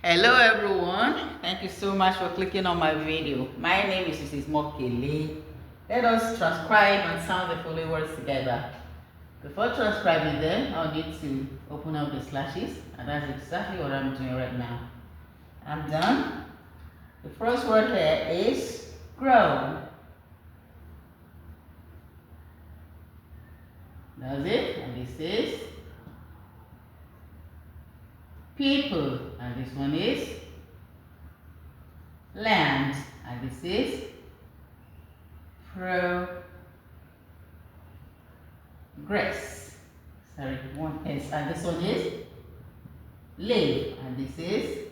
Hello everyone, thank you so much for clicking on my video. My name is Mrs. Mokele. Let us transcribe and sound the following words together. Before transcribing them, I'll need to open up the slashes, and that's exactly what I'm doing right now. I'm done. The first word here is grow. That's it, and this is people, and this one is land, and this is progress. Sorry, one S, and this one is live, and this is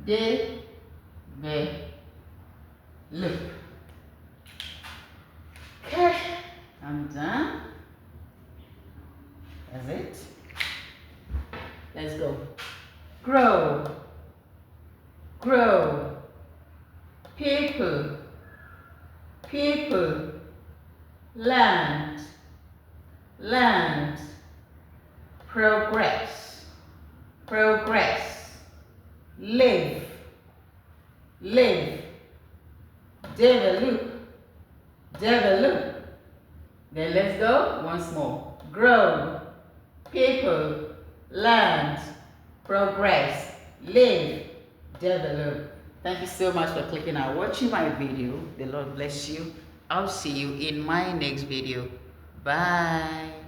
develop. Okay, I'm done. That's it. Let's go. Grow, grow. People, people. Land, land. Progress, progress. Live, live. Develop, develop. Then let's go once more. Grow, people, land, progress, live, develop. Thank you so much for clicking and watching my video. The Lord bless you. I'll see you in my next video. Bye.